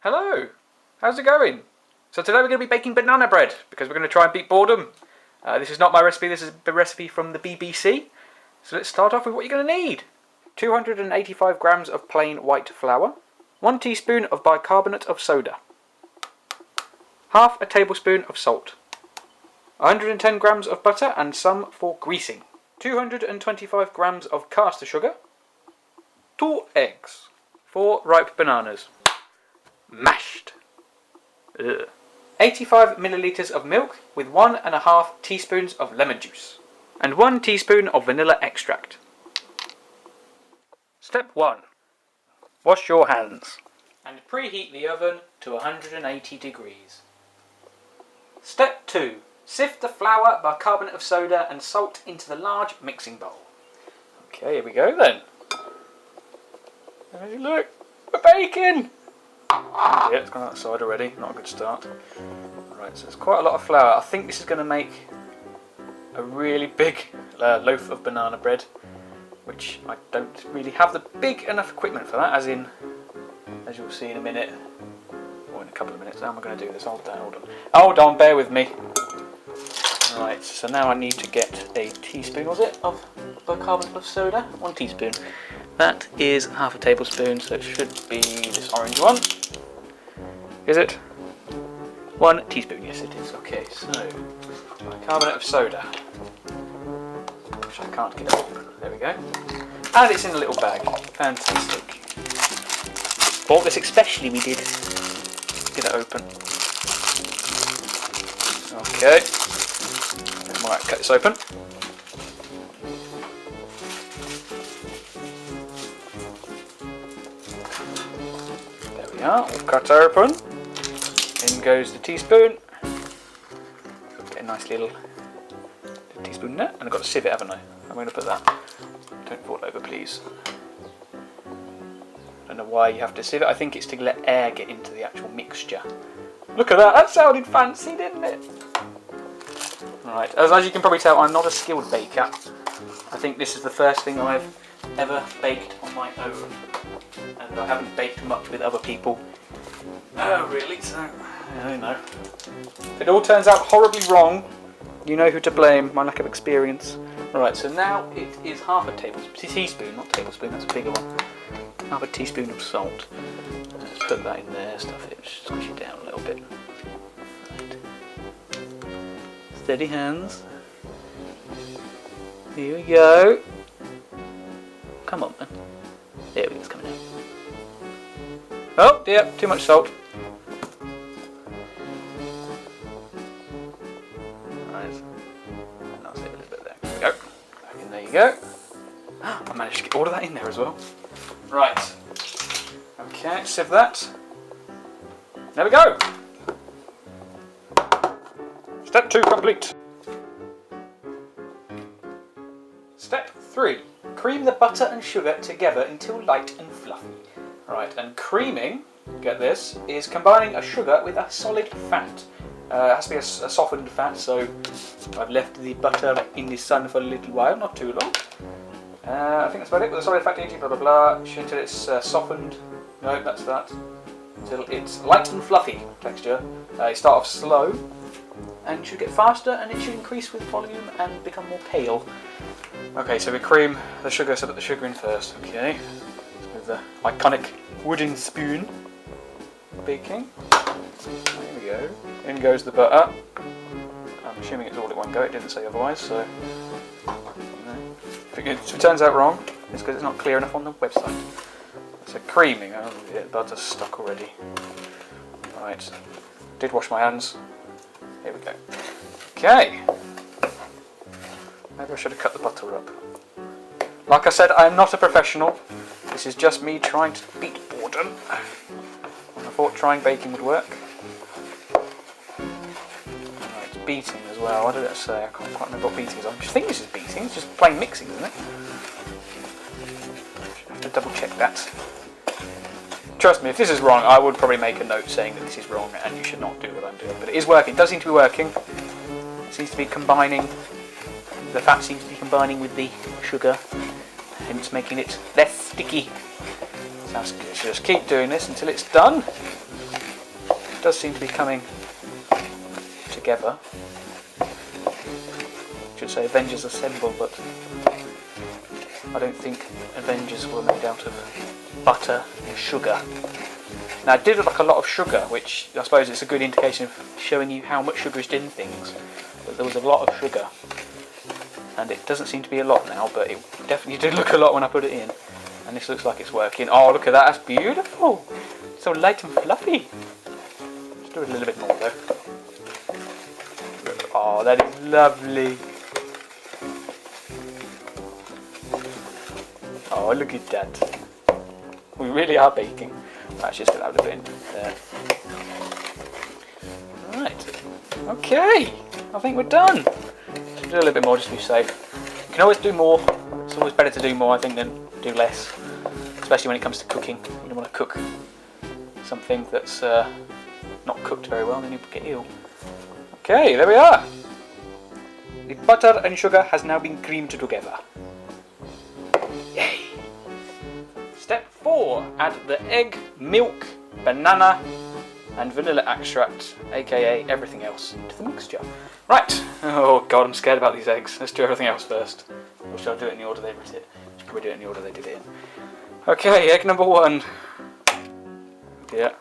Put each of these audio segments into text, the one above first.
Hello, how's it going? So today we're going to be baking banana bread because we're going to try and beat boredom. This is not my recipe, this is the recipe from the BBC. So let's start off with what you're going to need. 285 grams of plain white flour, 1 teaspoon of bicarbonate of soda, half a tablespoon of salt, 110 grams of butter and some for greasing, 225 grams of caster sugar, 2 eggs, 4 ripe bananas, mashed, 85 millilitres of milk with 1.5 teaspoons of lemon juice, and 1 teaspoon of vanilla extract. Step 1. Wash your hands and preheat the oven to 180 degrees. Step 2. Sift the flour, bicarbonate of soda and salt into the large mixing bowl. Okay, here we go then. Hey, look, we're baking! Yeah, it's gone outside already, not a good start. Alright, so it's quite a lot of flour. I think this is going to make a really big loaf of banana bread, which I don't really have the big enough equipment for that, as you'll see in a minute, or in a couple of minutes. How am I going to do this? Hold on, bear with me. Right, so now I need to get a teaspoon, was it, of bicarbonate of soda? 1 teaspoon. That is half a tablespoon, so it should be this orange one. Is it? 1 teaspoon, yes it is. Okay, so bicarbonate of soda, which I can't get open. There we go. And it's in a little bag. Fantastic. Bought this especially, we did. Get it open. Okay. Might cut this open. There we are, all cut open. In goes the teaspoon. Get a nice little teaspoon in there. And I've got to sieve it, haven't I? I'm going to put that. Don't fall over, please. I don't know why you have to sieve it. I think it's to let air get into the actual mixture. Look at that, that sounded fancy, didn't it? Right, as you can probably tell, I'm not a skilled baker. I think this is the first thing I've ever baked on my own. And I haven't baked much with other people. Oh, really? So, I don't know. If it all turns out horribly wrong, you know who to blame, my lack of experience. Right, so now it is half a teaspoon, not tablespoon, that's a bigger one. Half a teaspoon of salt. Let's put that in there, stuff it, squish it down a little bit. Steady hands. Here we go. Come on, man. There we go, it's coming out. Oh dear, too much salt. Right. I'll save a little bit there. There we go. Back in there you go. I managed to get all of that in there as well. Right. Okay, sieve that. There we go. Step 2 complete. Step 3. Cream the butter and sugar together until light and fluffy. Right, and creaming, get this, is combining a sugar with a solid fat. It has to be a softened fat, so I've left the butter in the sun for a little while, not too long. I think that's about it. With a solid fat, blah blah blah, until it's softened. No, that's that. Until it's light and fluffy texture. You start off slow. And it should get faster, and it should increase with volume and become more pale. Okay, so we cream the sugar, so put the sugar in first. Okay, with the iconic wooden spoon. Baking. There we go. In goes the butter. I'm assuming it's all at one go. It didn't say otherwise, so if it turns out wrong, it's because it's not clear enough on the website. So creaming. Oh, yeah, butter's stuck already. Right. Did wash my hands. Here we go. Okay. Maybe I should have cut the butter up. Like I said, I'm not a professional. This is just me trying to beat boredom. I thought trying baking would work. Right, it's beating as well. What did it say? I can't quite remember what beating is. I think this is beating. It's just plain mixing, isn't it? I have to double check that. Trust me, if this is wrong, I would probably make a note saying that this is wrong and you should not do what I'm doing. But it is working. It does seem to be working. It seems to be combining. The fat seems to be combining with the sugar, hence making it less sticky. Sounds good. So just keep doing this until it's done. does seem to be coming together. I should say Avengers Assemble, but I don't think Avengers were made out of butter and sugar. Now it did look like a lot of sugar, which I suppose it's a good indication of showing you how much sugar is in things. But there was a lot of sugar. And it doesn't seem to be a lot now, but it definitely did look a lot when I put it in. And this looks like it's working. Oh, look at that, that's beautiful. So light and fluffy. Let's do it a little bit more though. Oh, that is lovely. Oh, look at that. We really are baking. Let's just get that a bit in there. Right. Okay. I think we're done. Let's do a little bit more just to be safe. You can always do more. It's always better to do more, I think, than do less. Especially when it comes to cooking. You don't want to cook something that's not cooked very well, then you get ill. Okay, there we are. The butter and sugar has now been creamed together. Yay! Step 4. Add the egg, milk, banana and vanilla extract, aka everything else, into the mixture. Right. Oh god, I'm scared about these eggs. Let's do everything else first. Or should I do it in the order they wrote it? Should probably do it in the order they did it in. Okay, egg number 1. Yeah.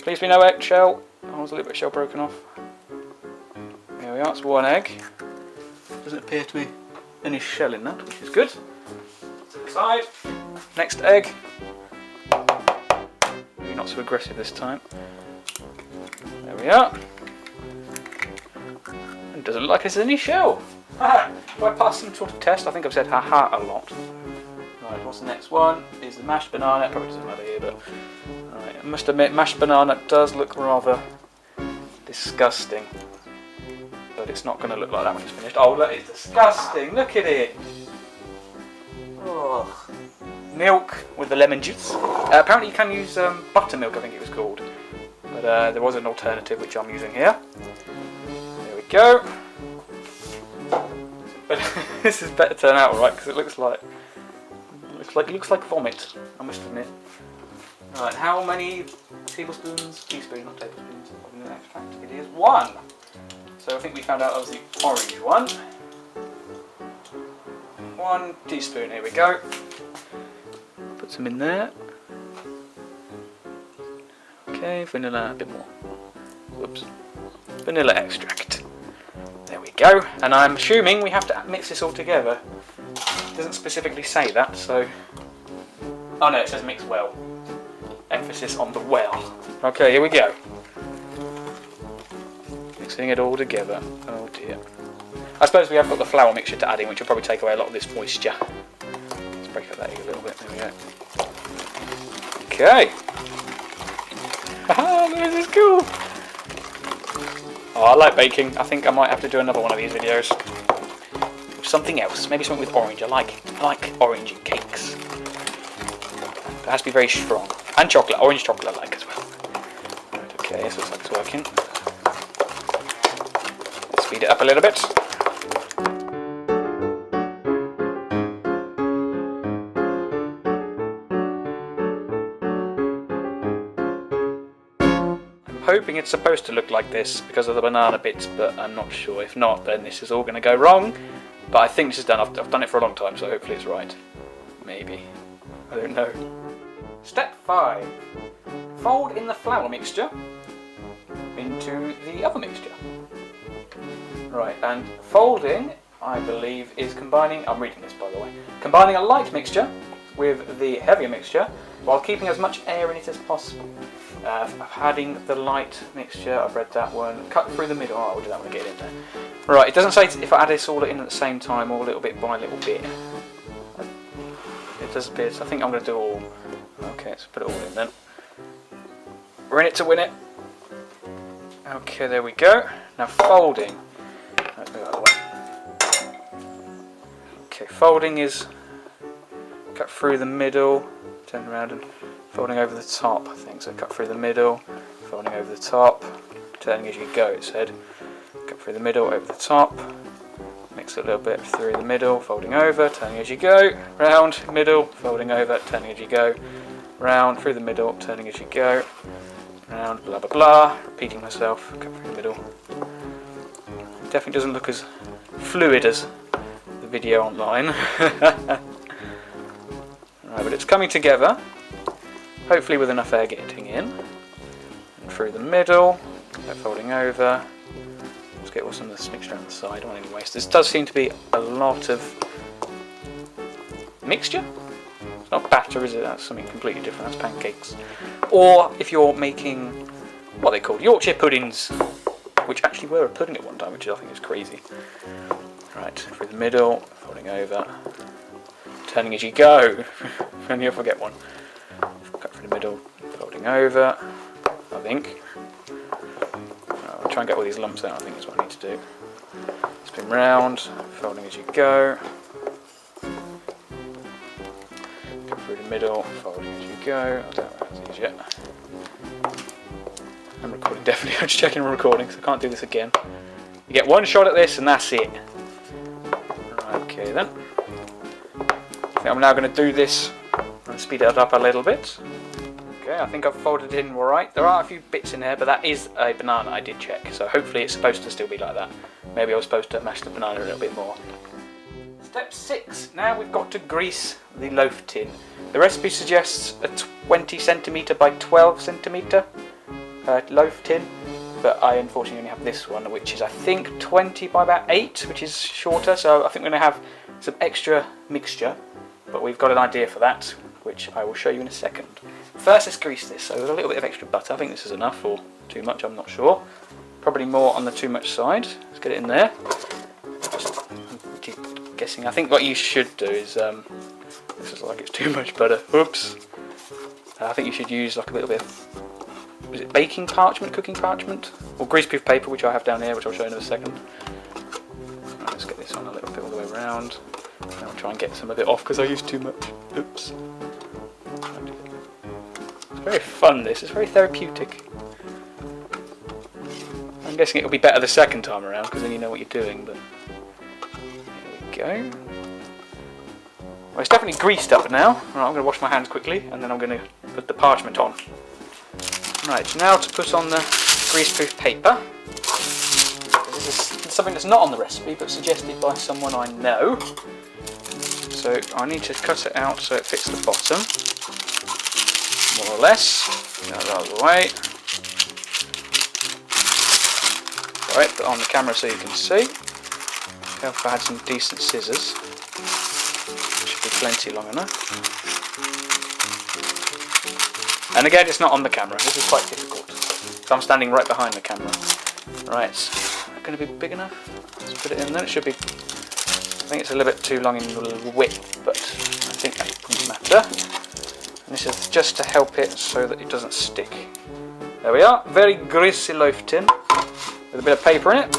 Please be no eggshell. Oh, there's a little bit of shell broken off. There we are, it's 1 egg. Doesn't appear to be any shell in that, which is good. To the side. Next egg. Maybe not so aggressive this time. There we are. And doesn't look like there's any shell. Haha! Do I pass some sort of test? I think I've said haha a lot. Right, what's the next one? Is the mashed banana. It probably doesn't matter here, but right, I must admit, mashed banana does look rather disgusting. But it's not going to look like that when it's finished. Oh, that is disgusting! Look at it! Ugh. Milk with the lemon juice. Apparently you can use buttermilk, I think it was called. But there was an alternative which I'm using here. There we go. But this is better turn out right because it looks like vomit, I must admit. Right, how many tablespoons? Teaspoons, not tablespoons. Of vanilla extract? It is 1. So I think we found out that was the orange one. 1 teaspoon. Here we go. Put some in there. Okay, vanilla, a bit more. Whoops. Vanilla extract. There we go. And I'm assuming we have to mix this all together. It doesn't specifically say that, so... Oh no, it says mix well. Emphasis on the well. Okay, here we go. Mixing it all together. Oh dear. I suppose we have got the flour mixture to add in, which will probably take away a lot of this moisture. Let's break up that egg a little bit. There we go. Okay. Haha, this is cool. Oh, I like baking. I think I might have to do another one of these videos. With something else. Maybe something with orange. I like orange in cakes. It has to be very strong. And chocolate. Orange chocolate I like as well. Right, okay, this looks like it's working. Let's speed it up a little bit. Hoping it's supposed to look like this because of the banana bits, but I'm not sure. If not, then this is all going to go wrong. But I think this is done. I've done it for a long time, so hopefully it's right. Maybe. I don't know. Step 5. Fold in the flour mixture into the other mixture. Right, and folding, I believe, is combining... I'm reading this, by the way. Combining a light mixture with the heavier mixture while keeping as much air in it as possible. Adding the light mixture, I've read that one. Cut through the middle. Oh, I'll do that when I get in there. Right, it doesn't say if I add this all in at the same time or little bit by little bit. It does appear, so I think I'm going to do all. Okay, let's put it all in then. We're in it to win it. Okay, there we go. Now folding. Let's move out of the way. Okay, folding is cut through the middle, turn around and folding over the top, I think. So cut through the middle, folding over the top, turning as you go, it said. Cut through the middle, over the top, mix it a little bit through the middle, folding over, turning as you go, round, middle, folding over, turning as you go, round, through the middle, turning as you go, round, blah blah blah, repeating myself, cut through the middle. Definitely doesn't look as fluid as the video online. Right, but it's coming together, hopefully with enough air getting in. And through the middle, folding over. Let's get some of this mixture on the side, I don't want any waste. This does seem to be a lot of mixture. It's not batter, is it? That's something completely different, that's pancakes. Or if you're making what they call Yorkshire puddings, which actually were a pudding at one time, which I think is crazy. Right, through the middle, folding over, turning as you go, and you'll forget one. Cut through the middle, folding over, I think. I'll try and get all these lumps out, I think is what I need to do. Spin round, folding as you go. Cut through the middle, folding as you go. I don't know how that's easy yet. I'm recording, definitely. I'm just checking I'm recording because I can't do this again. You get one shot at this and that's it. Okay then. I think I'm now going to do this and speed it up a little bit. Okay, I think I've folded it in alright. There are a few bits in there, but that is a banana, I did check. So hopefully it's supposed to still be like that. Maybe I was supposed to mash the banana a little bit more. Step 6. Now we've got to grease the loaf tin. The recipe suggests a 20cm by 12cm loaf tin, but I unfortunately only have this one, which is I think 20 by about 8, which is shorter, so I think we're going to have some extra mixture, but we've got an idea for that, which I will show you in a second. First, let's grease this. So with a little bit of extra butter, I think this is enough, or too much, I'm not sure. Probably more on the too much side. Let's get it in there. Just guessing, I think what you should do is, this is like it's too much butter, oops. I think you should use like a little bit of, is it baking parchment, cooking parchment? Or greaseproof paper, which I have down here, which I'll show you in a second. Right, let's get this on a little bit all the way around. And I'll try and get some of it off because I used too much. Oops. It's very fun, this. It's very therapeutic. I'm guessing it'll be better the second time around because then you know what you're doing, but here we go. Well, it's definitely greased up now. Right, I'm going to wash my hands quickly and then I'm going to put the parchment on. Right, now to put on the greaseproof paper. This is something that's not on the recipe but suggested by someone I know. So I need to cut it out so it fits the bottom, more or less. Get that out of the way. Alright, put it on the camera so you can see. If I had some decent scissors, should be plenty long enough. And again, it's not on the camera, this is quite difficult. So I'm standing right behind the camera. Right, is that going to be big enough? Let's put it in there, it should be, I think it's a little bit too long in width, but I think that doesn't matter. And this is just to help it so that it doesn't stick. There we are, very greasy loaf tin, with a bit of paper in it.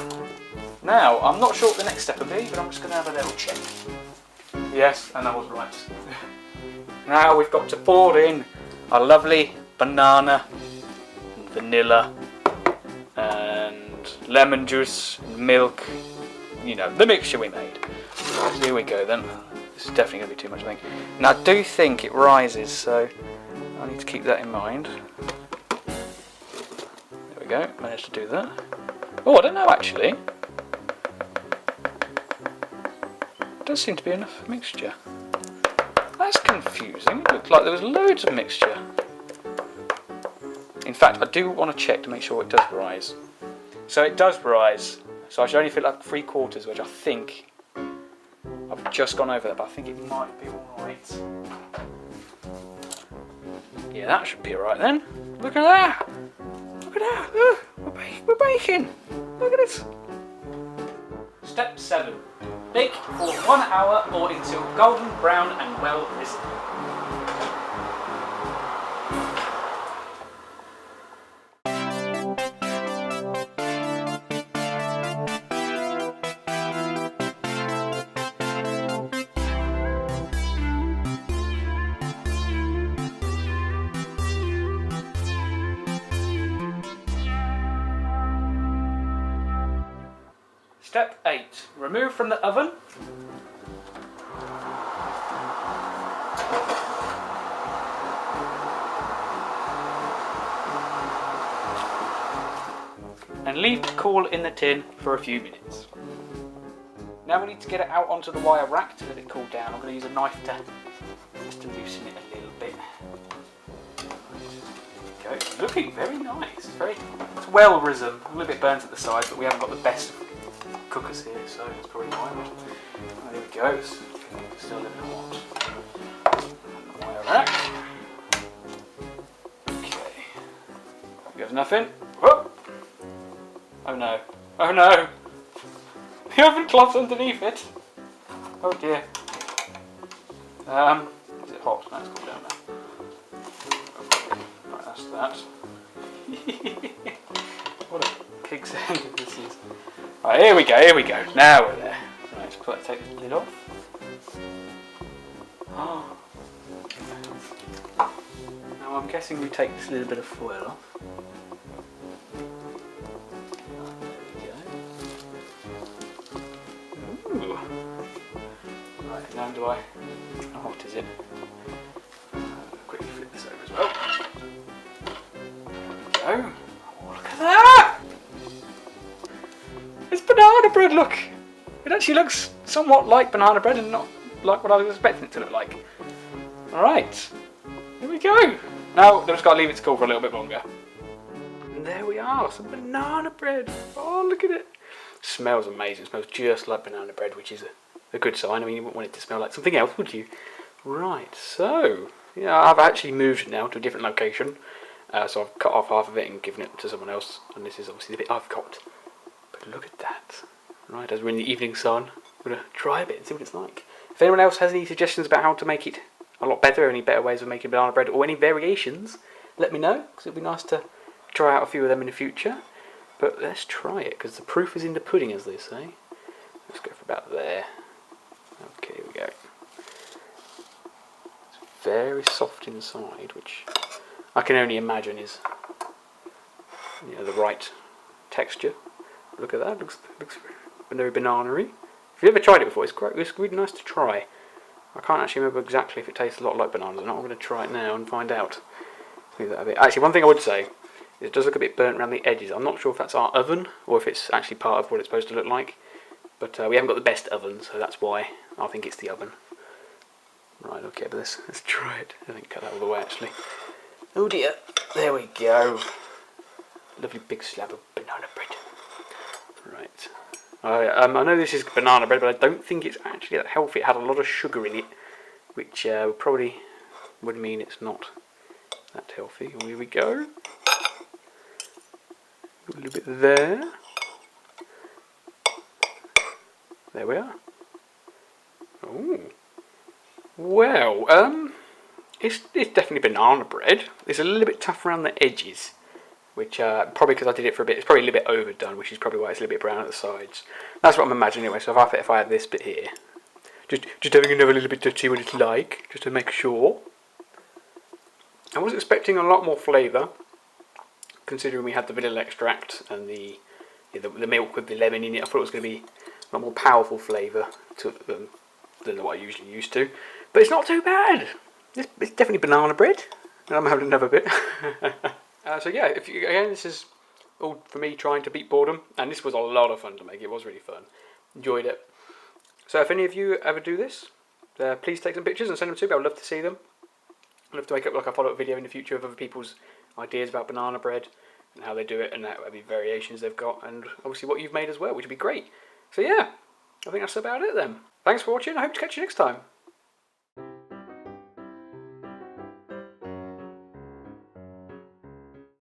Now, I'm not sure what the next step will be, but I'm just going to have a little check. Yes, and I was right. Now we've got to pour in our lovely banana, and vanilla, and lemon juice, and milk, you know, the mixture we made. So here we go then. This is definitely going to be too much, I think. And I do think it rises, so I need to keep that in mind. There we go, managed to do that. Oh, I don't know actually. Does seem to be enough mixture. That's confusing. It looked like there was loads of mixture. In fact, I do want to check to make sure it does rise. So it does rise. So I should only fill up 3/4, which I think I've just gone over that, but I think it might be alright. Yeah, that should be alright then. Look at that! Look at that! Look, we're baking! Look at this! Step 7. Bake for 1 hour or until golden brown and well risen. Step 8. Remove from the oven. and leave to cool in the tin for a few minutes. Now we need to get it out onto the wire rack to let it cool down. I'm going to use a knife just to loosen it a little bit. There we go. It's looking very nice. It's well risen. A little bit burnt at the sides, but we haven't got the best cookers here, so that's probably why. There we go. It's still a little hot. And the wire rack. Okay. Goes nothing. Whoop. Oh no. Oh no. The oven cloth's underneath it. Oh dear. Is it hot? No, it's cooled down now. Right, that's that. What a pig sound this is. Right, here we go. Now we're there. Right, let's take the lid off. Oh. Now I'm guessing we take this little bit of foil off. Right, now do I... How hot is it? Quickly flip this over as well. There we go. Oh, look at that! It's banana bread, look! It actually looks somewhat like banana bread and not like what I was expecting it to look like. Alright, here we go. Now, I've just got to leave it to cool for a little bit longer. And there we are, some banana bread. Oh, look at it. Smells amazing. It smells just like banana bread, which is a good sign. I mean, you wouldn't want it to smell like something else, would you? Right, so yeah, I've actually moved now to a different location. So I've cut off half of it and given it to someone else, and this is obviously the bit I've got. But look at that. Right, as we're in the evening sun, I'm going to try a bit and see what it's like. If anyone else has any suggestions about how to make it a lot better, any better ways of making banana bread, or any variations, let me know, because it'd be nice to try out a few of them in the future. But let's try it, because the proof is in the pudding, as they say. Let's go for about there. Okay, here we go. It's very soft inside, which I can only imagine is, you know, the right texture. Look at that, looks very banana-y. If you've ever tried it before, it's great. It's really nice to try. I can't actually remember exactly if it tastes a lot like bananas or not. I'm going to try it now and find out. Leave that a bit. Actually, one thing I would say, it does look a bit burnt around the edges. I'm not sure if that's our oven or if it's actually part of what it's supposed to look like. But we haven't got the best oven, so that's why I think it's the oven. Right, okay, but let's try it. I think cut that all the way, actually. Oh dear, there we go. Lovely big slab of banana bread. Right. I know this is banana bread, but I don't think it's actually that healthy. It had a lot of sugar in it, which probably would mean it's not that healthy. Here we go. A little bit there. There we are. Oh. Well, it's definitely banana bread. It's a little bit tough around the edges, which probably because I did it for a bit, it's probably a little bit overdone, which is probably why it's a little bit brown at the sides. That's what I'm imagining anyway. So if I had this bit here, just having another little bit to see what it's like, just to make sure. I was expecting a lot more flavour, considering we had the vanilla extract and the milk with the lemon in it. I thought it was going to be a lot more powerful flavour than what I usually used to. But it's not too bad. It's definitely banana bread. And I'm having another bit. So yeah, again, this is all for me trying to beat boredom. And this was a lot of fun to make. It was really fun. Enjoyed it. So if any of you ever do this, please take some pictures and send them to me. I'd love to see them. I'd love to make up like a follow-up video in the future of other people's ideas about banana bread and how they do it and any variations they've got, and obviously what you've made as well, which would be great. So yeah, I think that's about it then. Thanks for watching. I hope to catch you next time.